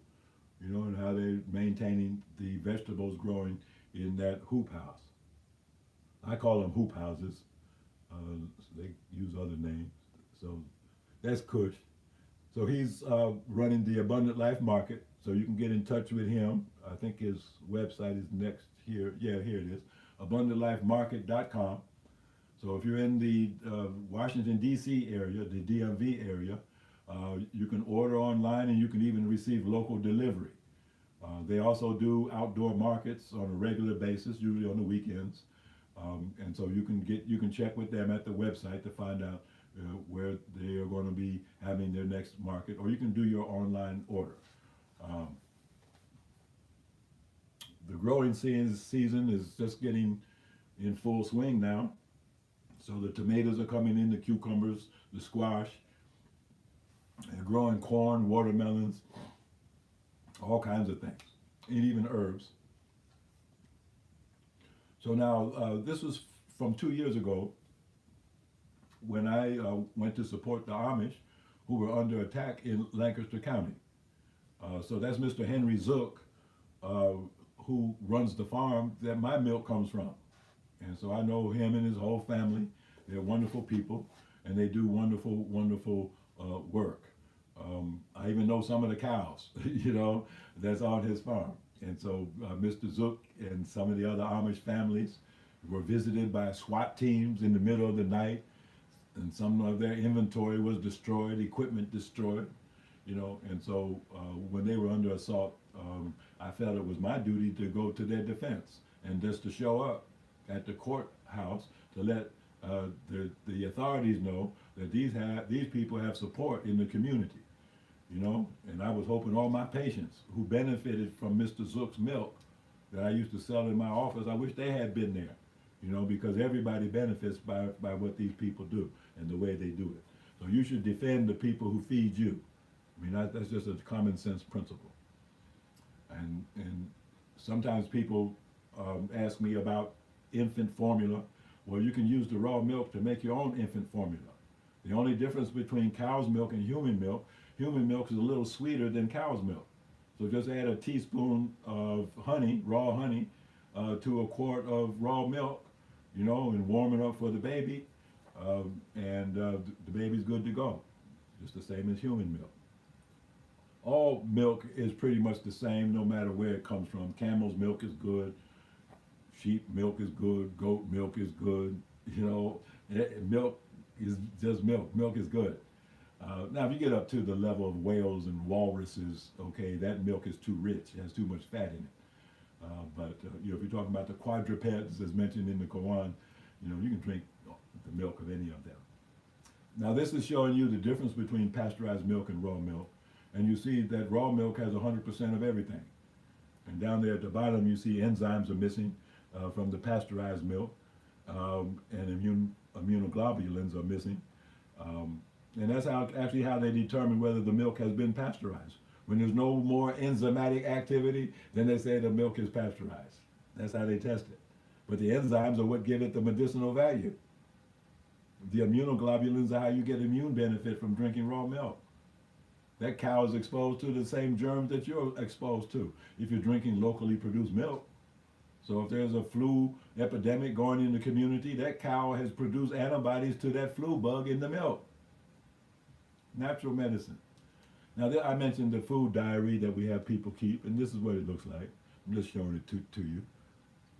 [SPEAKER 1] and how they're maintaining the vegetables growing in that hoop house. I call them hoop houses. They use other names. So that's Cush. So he's running the Abundant Life Market. So you can get in touch with him. I think his website is next here. Yeah, here it is. AbundantLifeMarket.com. So if you're in the Washington, D.C. area, the DMV area, you can order online and you can even receive local delivery. They also do outdoor markets on a regular basis, usually on the weekends. And so you can check with them at the website to find out where they are going to be having their next market, or you can do your online order. The growing season is just getting in full swing now. So the tomatoes are coming in, the cucumbers, the squash. They're growing corn, watermelons, all kinds of things, and even herbs. So now this was from 2 years ago when I went to support the Amish who were under attack in Lancaster County. So that's Mr. Henry Zook, who runs the farm that my milk comes from. And so I know him and his whole family. They're wonderful people, and they do wonderful, wonderful work. I even know some of the cows, that's on his farm. And so Mr. Zook and some of the other Amish families were visited by SWAT teams in the middle of the night, and some of their inventory was destroyed, equipment destroyed, and so when they were under assault, I felt it was my duty to go to their defense and just to show up at the courthouse to let the authorities know that these people have support in the community, and I was hoping all my patients who benefited from Mr. Zook's milk that I used to sell in my office, I wish they had been there, because everybody benefits by what these people do and the way they do it. So you should defend the people who feed you. I mean, that's just a common sense principle. And sometimes people ask me about infant formula. Well, you can use the raw milk to make your own infant formula. The only difference between cow's milk and human milk is a little sweeter than cow's milk. So just add a teaspoon of honey, raw honey, to a quart of raw milk, and warm it up for the baby, and the baby's good to go. Just the same as human milk. All milk is pretty much the same no matter where it comes from. Camel's milk is good, sheep milk is good, goat milk is good, milk is just milk. Milk is good. Now, if you get up to the level of whales and walruses, okay, that milk is too rich. It has too much fat in it. But if you're talking about the quadrupeds, as mentioned in the Quran, you can drink the milk of any of them. Now, this is showing you the difference between pasteurized milk and raw milk. And you see that raw milk has 100% of everything. And down there at the bottom, you see enzymes are missing from the pasteurized milk, and immunoglobulins are missing. And that's how they determine whether the milk has been pasteurized. When there's no more enzymatic activity, then they say the milk is pasteurized. That's how they test it. But the enzymes are what give it the medicinal value. The immunoglobulins are how you get immune benefit from drinking raw milk. That cow is exposed to the same germs that you're exposed to if you're drinking locally produced milk. So if there's a flu epidemic going in the community, that cow has produced antibodies to that flu bug in the milk. Natural medicine. Now, I mentioned the food diary that we have people keep, and this is what it looks like. I'm just showing it to you.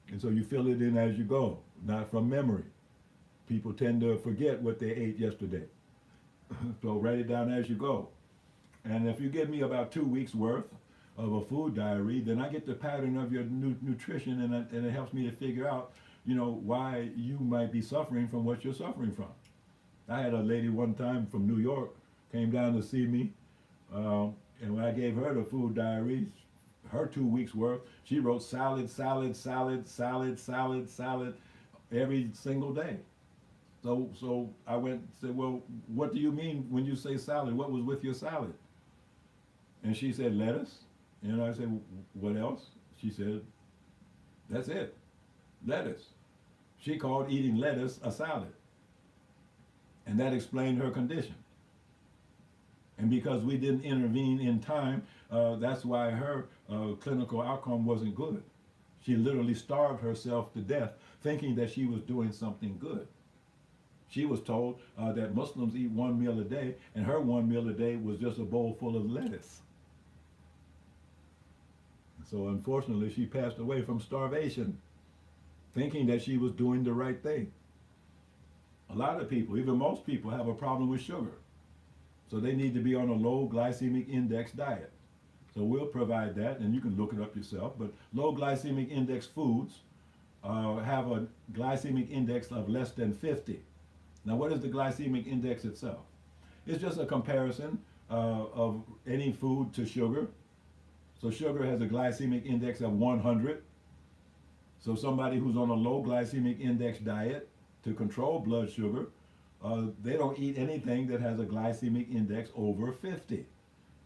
[SPEAKER 1] And so you fill it in as you go, not from memory. People tend to forget what they ate yesterday. So write it down as you go. And if you give me about 2 weeks worth of a food diary, then I get the pattern of your nutrition, and it helps me to figure out, why you might be suffering from what you're suffering from. I had a lady one time from New York came down to see me, and when I gave her the food diary, her 2 weeks worth, she wrote salad, salad, salad, salad, salad, salad every single day. So I went and said, well, what do you mean when you say salad? What was with your salad? And she said, lettuce. And I said, what else? She said, that's it, lettuce. She called eating lettuce a salad. And that explained her condition. And because we didn't intervene in time, that's why her clinical outcome wasn't good. She literally starved herself to death thinking that she was doing something good. She was told that Muslims eat 1 meal a day, and her 1 meal a day was just a bowl full of lettuce. So unfortunately, she passed away from starvation, thinking that she was doing the right thing. A lot of people, even most people, have a problem with sugar. So they need to be on a low glycemic index diet. So we'll provide that, and you can look it up yourself. But low glycemic index foods have a glycemic index of less than 50. Now, what is the glycemic index itself? It's just a comparison of any food to sugar. So sugar has a glycemic index of 100. So somebody who's on a low glycemic index diet to control blood sugar, they don't eat anything that has a glycemic index over 50.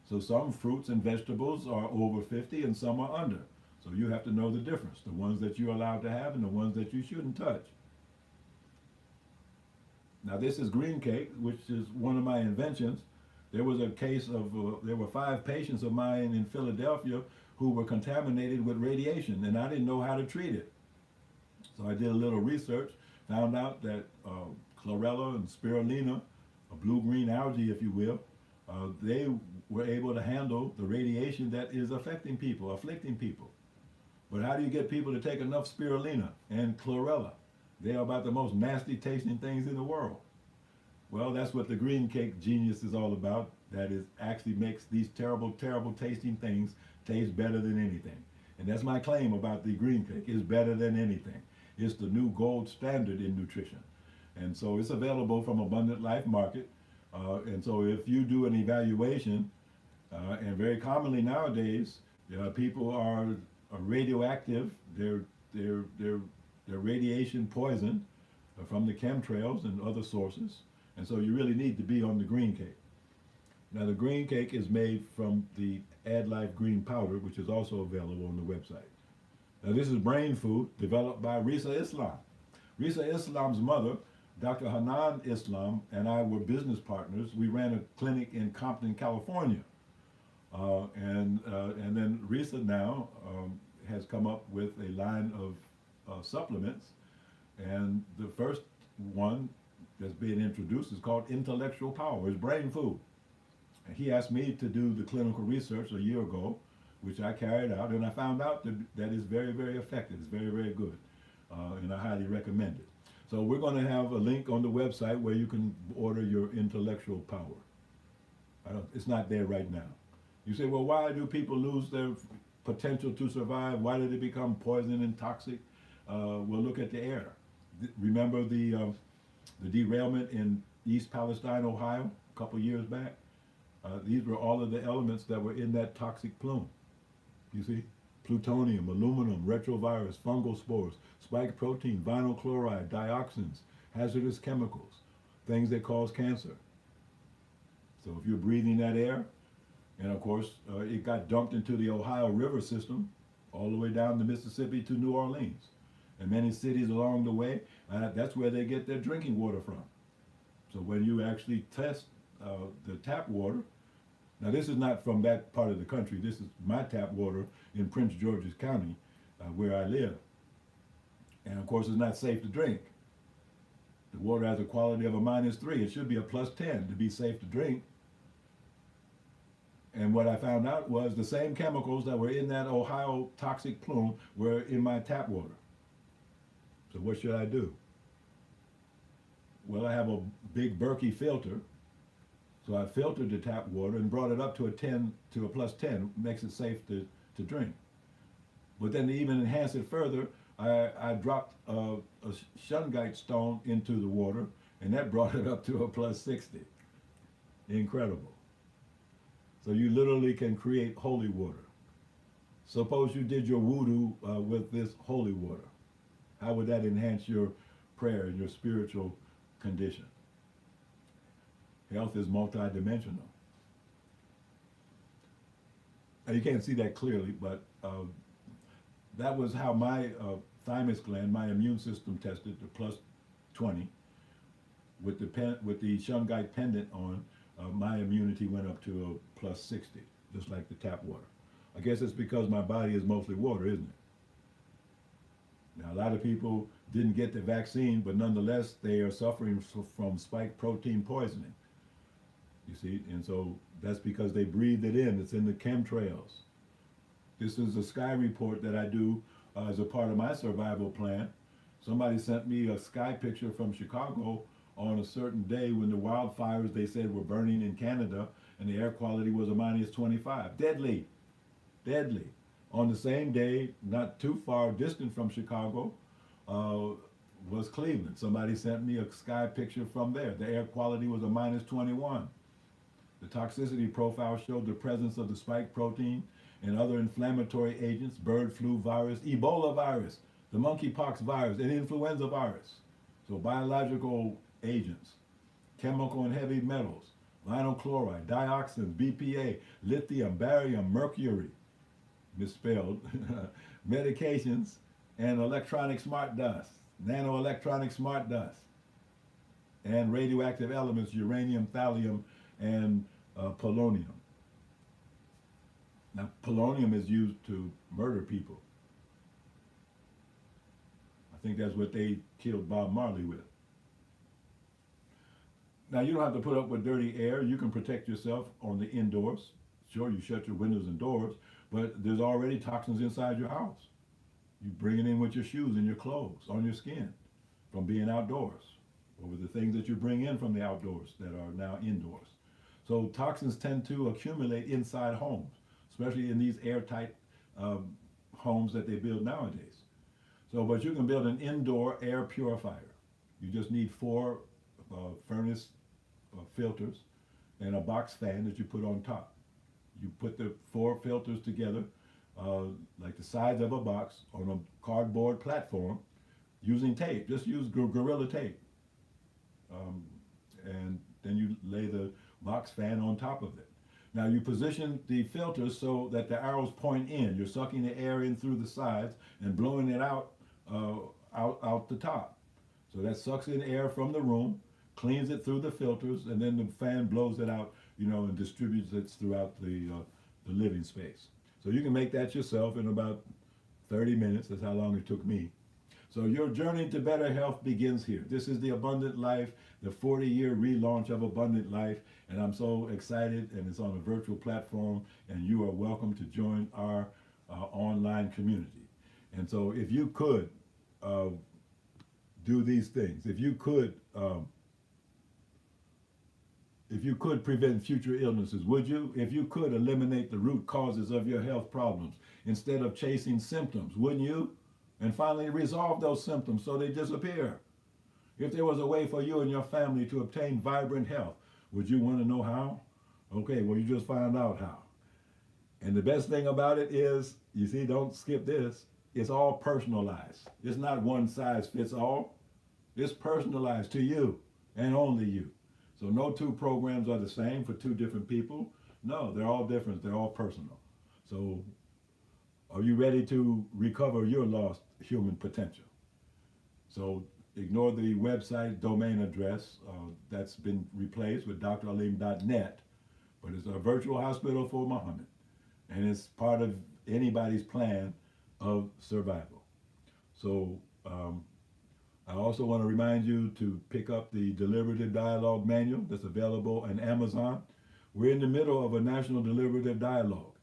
[SPEAKER 1] So some fruits and vegetables are over 50 and some are under. So you have to know the difference, the ones that you're allowed to have and the ones that you shouldn't touch. Now this is green cake, which is one of my inventions. There was a case of, there were 5 patients of mine in Philadelphia who were contaminated with radiation, and I didn't know how to treat it. So I did a little research, found out that chlorella and spirulina, a blue-green algae if you will, they were able to handle the radiation that is affecting people, afflicting people. But how do you get people to take enough spirulina and chlorella? They are about the most nasty tasting things in the world. Well, that's what the green cake genius is all about. That is actually makes these terrible, terrible tasting things taste better than anything. And that's my claim about the green cake. It's better than anything. It's the new gold standard in nutrition. And so it's available from Abundant Life Market. And so if you do an evaluation, and very commonly nowadays, people are radioactive. They're radiation poisoned from the chemtrails and other sources. And so you really need to be on the green cake. Now the green cake is made from the Add Life green powder, which is also available on the website. Now this is brain food developed by Risa Islam. Risa Islam's mother, Dr. Hanan Islam, and I were business partners. We ran a clinic in Compton, California. And then Risa now has come up with a line of supplements. And the first one that's being introduced is called Intellectual Power. It's brain food. And he asked me to do the clinical research a year ago, which I carried out, and I found out that it's very, very effective. It's very, very good, and I highly recommend it. So we're going to have a link on the website where you can order your Intellectual Power. It's not there right now. You say, well, why do people lose their potential to survive? Why do they become poison and toxic? Well, look at the air. Remember the derailment in East Palestine, Ohio, a couple years back? These were all of the elements that were in that toxic plume. You see? Plutonium, aluminum, retrovirus, fungal spores, spike protein, vinyl chloride, dioxins, hazardous chemicals, things that cause cancer. So if you're breathing that air, and of course, it got dumped into the Ohio River system, all the way down the Mississippi to New Orleans. And many cities along the way, that's where they get their drinking water from. So when you actually test the tap water, now this is not from that part of the country, this is my tap water in Prince George's County, where I live. And of course it's not safe to drink. The water has a quality of a -3, it should be a +10 to be safe to drink. And what I found out was the same chemicals that were in that Ohio toxic plume were in my tap water. So what should I do? Well, I have a big Berkey filter. So I filtered the tap water and brought it up to a +10, makes it safe to drink. But then to even enhance it further, I dropped a shungite stone into the water, and that brought it up to a +60. Incredible. So you literally can create holy water. Suppose you did your voodoo with this holy water. How would that enhance your prayer and your spiritual condition? Health is multidimensional. And you can't see that clearly, but that was how my thymus gland, my immune system tested to plus 20. With the shungite pendant on, my immunity went up to a plus 60, just like the tap water. I guess it's because my body is mostly water, isn't it? Now, a lot of people didn't get the vaccine, but nonetheless, they are suffering from spike protein poisoning. You see, and so that's because they breathed it in. It's in the chemtrails. This is a sky report that I do as a part of my survival plan. Somebody sent me a sky picture from Chicago on a certain day when the wildfires, they said, were burning in Canada, and the air quality was a minus 25. Deadly. Deadly. On the same day, not too far distant from Chicago, was Cleveland. Somebody sent me a sky picture from there. The air quality was a minus 21. The toxicity profile showed the presence of the spike protein and other inflammatory agents, bird flu virus, Ebola virus, the monkeypox virus, and influenza virus. So biological agents, chemical and heavy metals, vinyl chloride, dioxins, BPA, lithium, barium, mercury, misspelled, medications, and electronic smart dust, nanoelectronic smart dust, and radioactive elements, uranium, thallium, and polonium. Now, polonium is used to murder people. I think that's what they killed Bob Marley with. Now, you don't have to put up with dirty air. You can protect yourself on the indoors. Sure, you shut your windows and doors, but there's already toxins inside your house. You bring it in with your shoes and your clothes, on your skin, from being outdoors, or with the things that you bring in from the outdoors that are now indoors. So toxins tend to accumulate inside homes, especially in these airtight homes that they build nowadays. So, but you can build an indoor air purifier. You just need 4 furnace filters and a box fan that you put on top. You put the 4 filters together, like the size of a box, on a cardboard platform using tape. Just use Gorilla tape. And then you lay the box fan on top of it. Now you position the filters so that the arrows point in. You're sucking the air in through the sides and blowing it out the top. So that sucks in air from the room, cleans it through the filters, and then the fan blows it out, and distributes it throughout the living space. So you can make that yourself in about 30 minutes. That's how long it took me. So your journey to better health begins here. This is the Abundant Life, the 40-year relaunch of Abundant Life, and I'm so excited, and it's on a virtual platform, and you are welcome to join our online community. And so if you could do these things, if you could prevent future illnesses, would you? If you could eliminate the root causes of your health problems instead of chasing symptoms, wouldn't you? And finally resolve those symptoms so they disappear. If there was a way for you and your family to obtain vibrant health, would you want to know how? Okay, well, you just found out how. And the best thing about it is, you see, don't skip this, it's all personalized. It's not one size fits all. It's personalized to you and only you. So no 2 programs are the same for 2 different people. No, they're all different. They're all personal. So are you ready to recover your lost human potential? So ignore the website domain address that's been replaced with dralim.net, but it's a virtual hospital for Muhammad, and it's part of anybody's plan of survival. So I also want to remind you to pick up the Deliberative Dialogue Manual that's available on Amazon. We're in the middle of a national deliberative dialogue,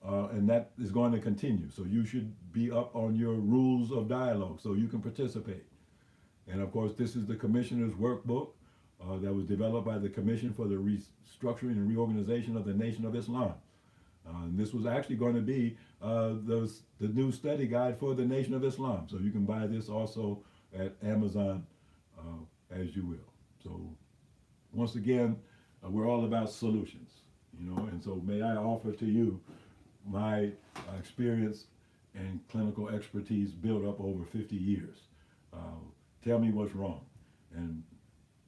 [SPEAKER 1] and that is going to continue. So you should be up on your rules of dialogue so you can participate. And of course, this is the Commissioner's Workbook that was developed by the Commission for the Restructuring and Reorganization of the Nation of Islam. And this was actually going to be the new study guide for the Nation of Islam. So you can buy this also at Amazon as you will. So once again, we're all about solutions, and so may I offer to you my experience and clinical expertise built up over 50 years. Uh, Tell me what's wrong, and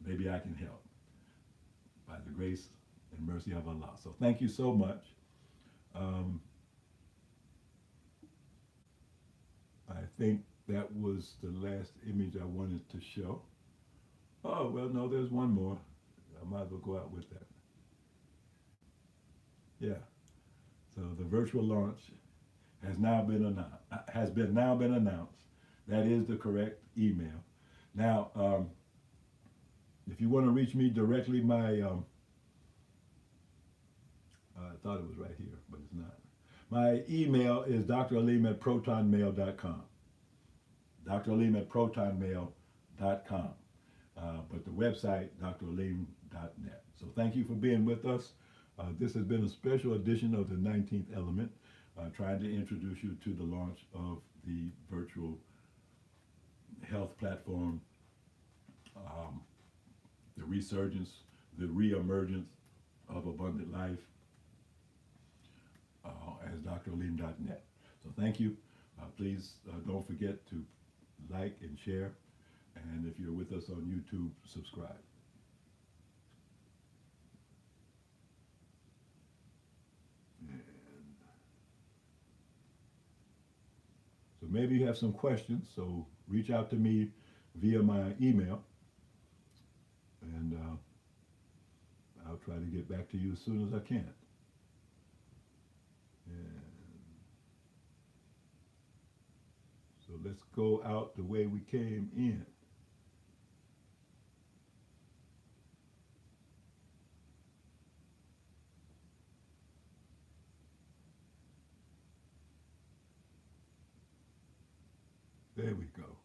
[SPEAKER 1] maybe I can help by the grace and mercy of Allah. So thank you so much. I think that was the last image I wanted to show. Oh, well, no, there's one more. I might as well go out with that. Yeah. So the virtual launch has now been announced. That is the correct email. Now, if you want to reach me directly, my I thought it was right here, but it's not. My email is dralim@protonmail.com. dralim@protonmail.com. But the website, dralim.net. So thank you for being with us. This has been a special edition of the 19th Element, trying to introduce you to the launch of the virtual health platform, the resurgence, the reemergence of abundant life as dralim.net. So thank you. Please don't forget to like and share. And if you're with us on YouTube, subscribe. And so maybe you have some questions, so reach out to me via my email, and I'll try to get back to you as soon as I can. And so let's go out the way we came in. There we go.